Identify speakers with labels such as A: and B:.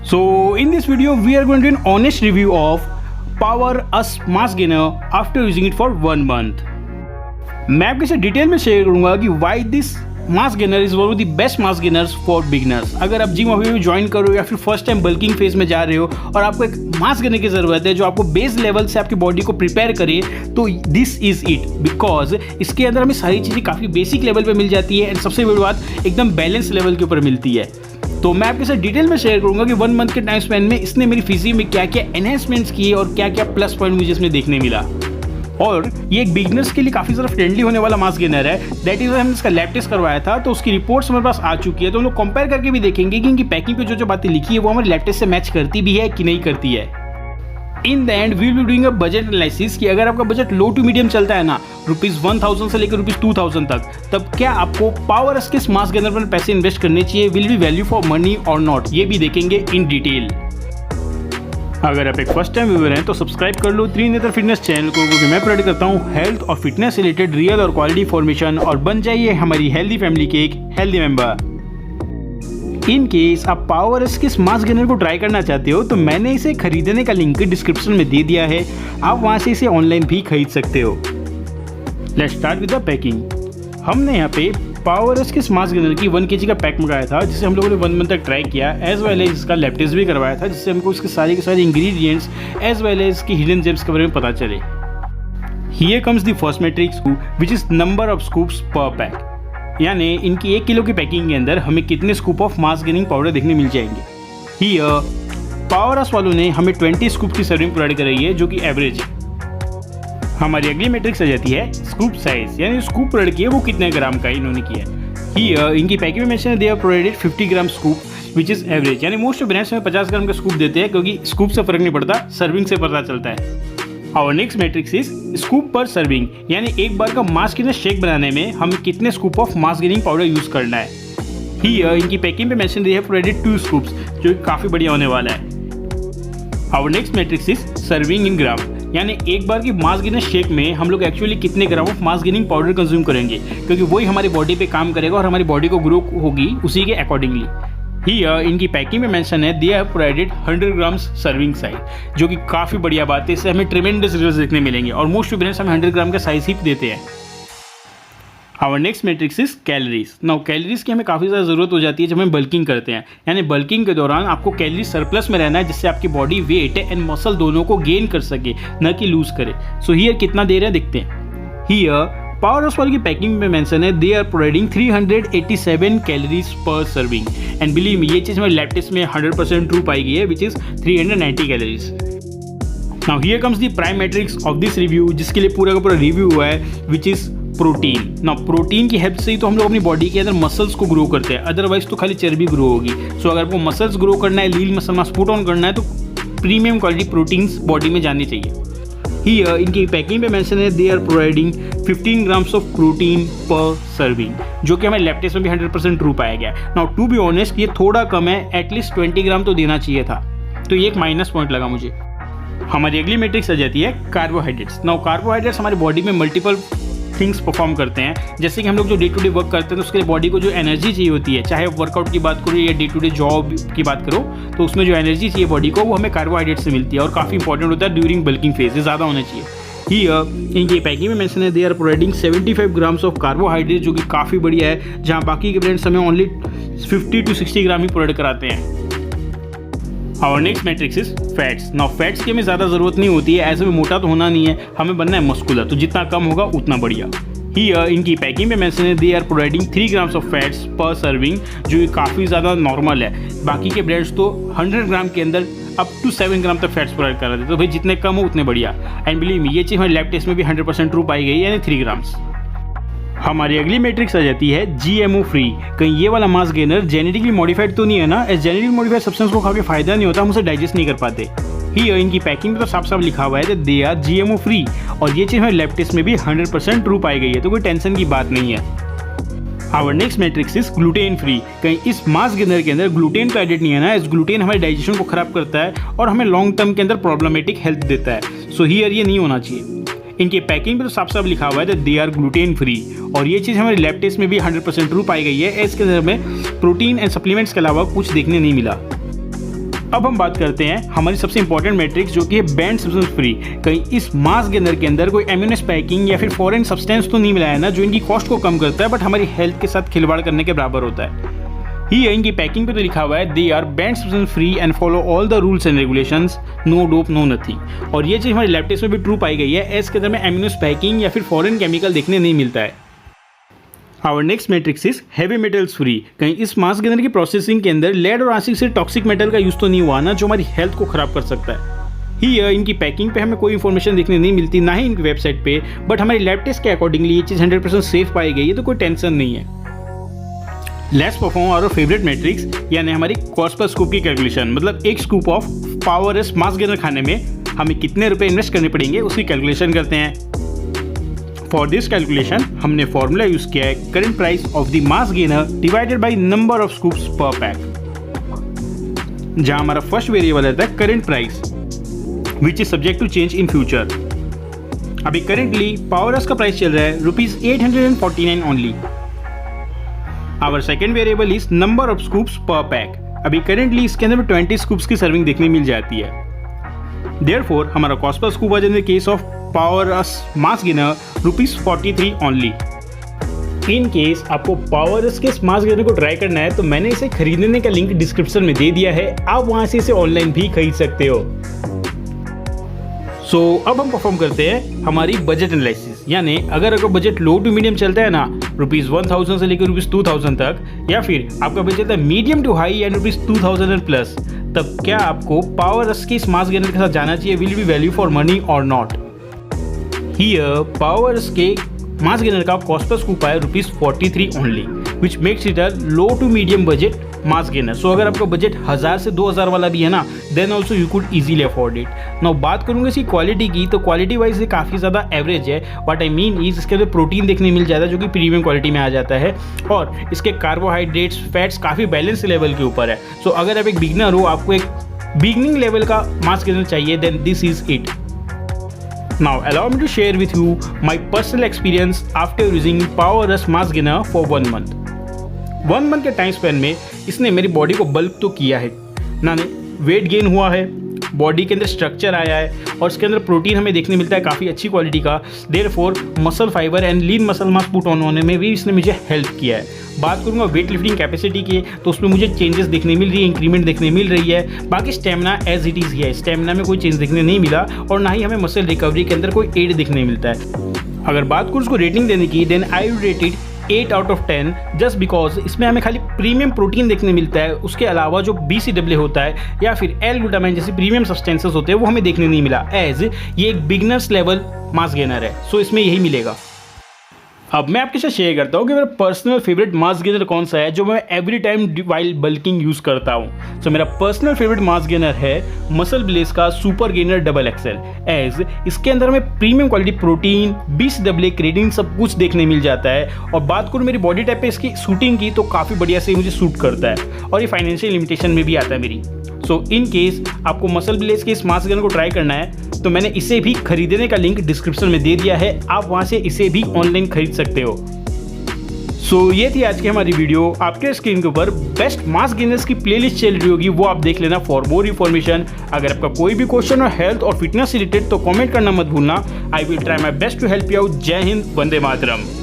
A: So in this video we are going to do an honest review of Power Us Mass Gainer after using it for 1 month. मैं आपके साथ detail में share करूंगा कि why this mass gainer is one of the best mass gainers for beginners. अगर आप gym अभी भी ज्वाइन कर रहे हो या फिर फर्स्ट टाइम बल्किंग फेज में जा रहे हो और आपको एक मास गेनर की ज़रूरत है जो आपको बेस लेवल से आपकी बॉडी को प्रिपेयर करे, तो दिस इज इट। बिकॉज इसके अंदर हमें सारी चीज़ें काफ़ी बेसिक लेवल पे मिल जाती है एंड सबसे बड़ी बात एकदम बैलेंस लेवल के ऊपर मिलती है। तो मैं आपके साथ डिटेल में शेयर करूंगा कि 1 मंथ के टाइम स्पेन में इसने मेरी फिजिक में क्या क्या एनहेंसमेंट्स किए और क्या क्या प्लस पॉइंट मुझे इसमें देखने मिला। और ये एक बिगनर्स के लिए काफ़ी ज़्यादा फ्रेंडली होने वाला मास गेनर है। दैट इज हमने इसका लैब टेस्ट करवाया था, तो उसकी रिपोर्ट्स हमारे पास आ चुकी है। तो हम लोग कंपेयर करके भी देखेंगे कि इनकी पैकिंग पे जो बातें लिखी है वो हमारे लैब टेस्ट से मैच करती भी है कि नहीं करती है। In the end we will be doing a budget analysis कि अगर आपका बजट लो टू मीडियम चलता है ना, ₹1000 से लेकर ₹2000 तक, तब क्या आपको पावर अस के मास गेनर पर पैसे इन्वेस्ट करने चाहिए, will be value for money और नॉट, ये भी देखेंगे इन डिटेल। अगर आप एक फर्स्ट टाइम व्यूअर हैं तो सब्सक्राइब कर लो त्रिनेत्र फिटनेस चैनल को, क्योंकि मैं प्रोवाइड करता हूँ हेल्थ और फिटनेस रिलेटेड रियल और क्वालिटी इन्फॉर्मेशन, और बन जाइए हमारी हेल्दी फैमिली के एक हेल्दी मेंबर। इन केस आप पावर एस के मास गेनर को ट्राई करना चाहते हो तो मैंने इसे खरीदने का लिंक डिस्क्रिप्शन में दे दिया है, आप वहाँ से इसे ऑनलाइन भी खरीद सकते हो। Let's start with the packing. हमने यहाँ पे पावर एस के मास गेनर की 1 kg का पैक मंगाया था, जिसे हम लोगों ने 1 मंथ तक ट्राई किया, एज वेल एज इसका लैब टेस्ट भी करवाया था, जिससे हमको इसके सारे के सारे इंग्रेडिएंट्स एज वेल एज इसकी हिडन जेम्स के बारे में पता चले। Here comes the first matrix which is number of scoops per pack, यानी इनकी 1 किलो की पैकिंग के अंदर हमें कितने scoop of mass gaining powder देखने मिल जाएंगे। हियर पावर अस वालों ने हमें 20 स्कूप की सर्विंग प्रोवाइड कराई है, जो कि एवरेज है। हमारी अगली मैट्रिक्स आ जाती है स्कूप साइज, यानी स्कूप प्रोवाइड किया वो कितने ग्राम का इन्होंने किया है। हियर इनकी पैकिंग में mention they have provided 50 gram scoop which is average, यानी मोस्ट ऑफ ब्रांड्स में 50 ग्राम का स्कूप देते हैं, क्योंकि स्कूप से फर्क नहीं पड़ता, सर्विंग से पता चलता है। और नेक्स्ट मैट्रिक्स इज स्कूप पर सर्विंग, यानी एक बार का मास गेनर शेक बनाने में हमें कितने scoop of mass gaining powder use करना है। हियर इनकी पैकिंग पे mention they have provided 2 scoops, जो काफ़ी बढ़िया होने वाला है। और next metrics is serving in gram, यानी एक बार की मास गेनर शेक में हम लोग एक्चुअली कितने gram of mass gaining powder consume करेंगे, क्योंकि वही हमारी बॉडी पे काम करेगा और हमारी बॉडी को ग्रो होगी उसी के अकॉर्डिंगली। हियर इनकी पैकिंग में मेंशन है दे have provided 100 grams serving size, जो कि काफ़ी बढ़िया बात है, इससे हमें ट्रेमेंडस रिजल्ट्स देखने मिलेंगे और मोस्ट ब्रांड्स हमें 100 ग्राम का साइज ही देते हैं। Our next metrics is calories. Now calories की हमें काफ़ी ज़्यादा ज़रूरत हो जाती है जब हम बल्किंग करते हैं, यानी बल्किंग के दौरान आपको कैलोरी सरप्लस में रहना है, जिससे आपकी बॉडी वेट एंड मसल दोनों को गेन कर सके, न कि लूज करे। सो हियर कितना दे रहे हैं देखते हैं। हियर पावर अस की पैकिंग में मेंशन है they are providing 387 calories per serving, and believe me ये चीज़ हमारे लैब टेस्ट में 100% ट्रू पाई गई है, which is 390 calories. Now here comes the prime matrix of this review, जिसके लिए पूरा का पूरा रिव्यू हुआ है, विच इज़ प्रोटीन। ना प्रोटीन की हेल्प से ही तो हम लोग अपनी बॉडी के अंदर मसल्स को ग्रो करते हैं, अदरवाइज तो खाली चर्बी ग्रो होगी। सो अगर आपको मसल्स ग्रो करना है, lean muscle mass put on करना है, तो प्रीमियम क्वालिटी प्रोटीन्स बॉडी में जानी चाहिए। हियर इनकी पैकिंग पे मेंशन है they are providing 15 grams of protein per serving, जो कि हमें लैब टेस्ट में भी 100% ट्रू पाया गया। नाउ टू बी ऑनेस्ट ये थोड़ा कम है, एटलीस्ट 20 ग्राम तो देना चाहिए था, तो ये एक माइनस पॉइंट लगा मुझे। हमारी अगली मैट्रिक्स आ जाती है कार्बोहाइड्रेट्स। नाउ कार्बोहाइड्रेट्स हमारी बॉडी में मल्टीपल थिंग्स परफॉर्म करते हैं, जैसे कि हम लोग जो डे टू डे वर्क करते हैं तो उसके लिए बॉडी को जो एनर्जी चाहिए होती है, चाहे वर्कआउट की बात करो या डे टू डे जॉब की बात करो, तो उसमें जो एनर्जी चाहिए बॉडी को वो हमें कार्बोहाइड्रेट से मिलती है और काफ़ी इंपॉर्टेंट होता है ड्यूरिंग बल्किंग फेज, ज़्यादा होना चाहिए। हियर इनकी पैकिंग में मेंशन है they are providing 75 grams of carbohydrate, जो कि काफ़ी बढ़िया है, जहाँ बाकी के ब्रांड्स हमें only 50 to 60 gram he provide कराते हैं। और next metrics is fats. Now fats की हमें ज़्यादा ज़रूरत नहीं होती है, ऐसे में मोटा तो होना नहीं है, हमें बनना है मस्कुलर, तो जितना कम होगा उतना बढ़िया। हियर इनकी पैकिंग में मेंशन है they are providing 3 grams of fats per serving, जो कि काफ़ी ज़्यादा नॉर्मल है। बाकी के ब्रांड्स तो 100 ग्राम के अंदर अप टू 7 ग्राम तक फैट्स प्रोवाइड करा देते, तो भाई जितने कम हो उतने बढ़िया। एंड बिलीव मी ये चीज़ हमारे लैब टेस्ट में भी 100% ट्रू पाई गई, यानी 3 ग्राम्स। हमारी अगली मैट्रिक्स आ जाती है GMO फ्री। कहीं ये वाला मास गेनर जेनेटिकली मॉडिफाइड तो नहीं है ना? इस जेनेटिकली मॉडिफाइड सब्सटेंस को खा के फायदा नहीं होता, हम उसे डाइजेस्ट नहीं कर पाते। ही इनकी पैकिंग में तो साफ साफ लिखा हुआ है दे आर GMO फ्री, और ये चीज़ हमारे लैब टेस्ट में भी 100% ट्रू पाई गई है, तो कोई टेंशन की बात नहीं है। Our next metrics is gluten free. कहीं इस मास गेनर के अंदर ग्लूटेन का एडिट नहीं है ना? इस ग्लूटेन हमारे डाइजेशन को खराब करता है और हमें लॉन्ग टर्म के अंदर प्रॉब्लमेटिक हेल्थ देता है। सो हियर ये नहीं होना चाहिए। इनके पैकिंग पे तो साफ साफ लिखा हुआ है दे आर ग्लूटेन फ्री, और ये चीज़ हमारे लैब टेस्ट में भी 100% ट्रू पाई गई है। इसके अंदर हमें प्रोटीन एंड सप्लीमेंट्स के अलावा कुछ देखने नहीं मिला। अब हम बात करते हैं हमारी सबसे इंपॉर्टेंट मैट्रिक्स जो कि है बैंड सब्सटेंस फ्री। कहीं इस मास गेनर के अंदर कोई एम्यूनो स्पाइकिंग या फिर फॉरेन सब्सटेंस तो नहीं मिलाया ना जो इनकी कॉस्ट को कम करता है बट हमारी हेल्थ के साथ खिलवाड़ करने के बराबर होता है। ही इनकी पैकिंग पे तो लिखा हुआ है they are banned substance free and follow all the rules and regulations, no dope no nothing. और ये चीज़ हमारे लैब टेस्ट में भी ट्रू पाई गई है। इसके अंदर में एम्यूनो स्पाइकिंग या फिर फॉरेन केमिकल देखने नहीं मिलता है। Our next metrics is heavy metals free. कहीं इस मास गेनर की प्रोसेसिंग के अंदर लेड और आसिक से टॉक्सिक मेटल का यूज तो नहीं हुआ ना जो हमारी हेल्थ को खराब कर सकता है। ही इनकी पैकिंग पे हमें कोई इन्फॉर्मेशन देखने नहीं मिलती, ना ही इनकी वेबसाइट पे, बट हमारी लैब टेस्ट के अकॉर्डिंगली ये चीज़ 100% सेफ पाई गई है, तो कोई टेंशन नहीं है। Let's perform our favourite metrics यानी हमारी कॉस्ट पर स्कूप की कैलकुलेशन। मतलब एक scoop of power S mass gainer खाने में हमें कितने रुपए इन्वेस्ट करने पड़ेंगे उसकी कैलकुलेशन करते हैं। फॉर दिस कैलकुलेशन हमने फॉर्मूला यूज किया है current price of the mass gainer divided by number of scoops per pack, जहां हमारा फर्स्ट वेरिएबल रहता है current price which is subject to change in future. अभी करेंटली पावर एस का price चल रहा है ₹849 only. Our second variable is number of scoops per pack. अभी करेंटली इसके अंदर 20 स्कूप्स की सर्विंग देखने मिल जाती है। देयरफॉर हमारा कॉस्ट पर स्कूप आ जाए in case of power us mass gainer ₹43 only. In case आपको पावर अस के मास गेनर को ट्राई करना है तो मैंने इसे खरीदने का लिंक डिस्क्रिप्शन में दे दिया है, आप वहां से इसे ऑनलाइन भी खरीद सकते हो। सो अब हम परफॉर्म करते हैं हमारी बजट एनालिसिस। यानी अगर आपका बजट लो टू मीडियम चलता है ना ₹1000 से लेकर ₹2000 तक, या फिर आपका बजट है medium to high and ₹2000 and plus, तब क्या आपको पावर अस के मास गेनर के साथ जाना चाहिए? Will be value for money और नॉट? हियर पावर अस के मास गेनर का कॉस्ट पर स्कूप है ₹43 only, which makes it a low to medium budget mass gainer. So अगर आपका बजट 1000 से 2000 वाला भी है ना, then also you could easily afford it. Now बात करूंगा इसकी क्वालिटी की, तो क्वालिटी वाइज ये काफ़ी ज़्यादा एवरेज है। व्हाट आई मीन इज इसके अंदर प्रोटीन देखने मिल जाता है जो कि प्रीमियम क्वालिटी में आ जाता है, और इसके कार्बोहाइड्रेट्स फैट्स काफ़ी बैलेंस लेवल के ऊपर है। सो अगर आप एक बिगनर हो, आपको एक बिगनिंग लेवल का मास गेनर चाहिए, then this is it. Now allow me to share with you my personal experience after using Power Rush Mass Gainer for 1 month. 1 month के टाइम स्पेन में इसने मेरी बॉडी को बल्क तो किया है ना, वेट गेन हुआ है, बॉडी के अंदर स्ट्रक्चर आया है, और इसके अंदर प्रोटीन हमें देखने मिलता है काफ़ी अच्छी क्वालिटी का। Therefore muscle fibre and lean muscle mass put on होने में भी इसने मुझे हेल्प किया है। बात करूंगा वेट लिफ्टिंग कैपेसिटी की, तो उसमें मुझे चेंजेस देखने मिल रही है, इंक्रीमेंट देखने मिल रही है। बाकी स्टेमिना एज इट इज़ है, स्टेमिना में कोई चेंज देखने नहीं मिला, और ना ही हमें मसल रिकवरी के अंदर कोई एड देखने मिलता है। अगर बात करूँ उसको रेटिंग देने की, then I would rate it 8 out of 10, just because इसमें हमें खाली प्रीमियम प्रोटीन देखने मिलता है। उसके अलावा जो BCAA होता है या फिर L-ग्लूटामाइन जैसे प्रीमियम सब्सटेंसेस होते हैं वो हमें देखने नहीं मिला, एज ये एक बिगनर्स लेवल मास गेनर है। सो इसमें यही मिलेगा। अब मैं आपके साथ शेयर करता हूँ कि मेरा पर्सनल फेवरेट मास गेनर कौन सा है जो मैं every time while bulking use करता हूँ। सो मेरा पर्सनल फेवरेट मास गेनर है मसल ब्लेस का सुपर गेनर XXL, एज इसके अंदर में premium quality protein, BCAA, creatine सब कुछ देखने मिल जाता है। और बात करूँ मेरी बॉडी टाइप पे इसकी शूटिंग की, तो काफ़ी बढ़िया से मुझे सूट करता है, और ये फाइनेंशियल लिमिटेशन में भी आता है मेरी। सो इन केस आपको मसल ब्लेस के इस मास गेनर को ट्राई करना है तो मैंने इसे भी खरीदने का लिंक डिस्क्रिप्शन में दे दिया है, आप वहां से इसे भी ऑनलाइन खरीद सकते हो। सो ये थी आज की हमारी वीडियो। आपके स्क्रीन के ऊपर बेस्ट मास गेनर्स की प्लेलिस्ट चल रही होगी, वो आप देख लेना फॉर मोर इन्फॉर्मेशन। अगर आपका कोई भी क्वेश्चन हो हेल्थ और फिटनेस से रिलेटेड तो कमेंट करना मत भूलना। I will try my best to help you out. जय हिंद, वंदे मातरम।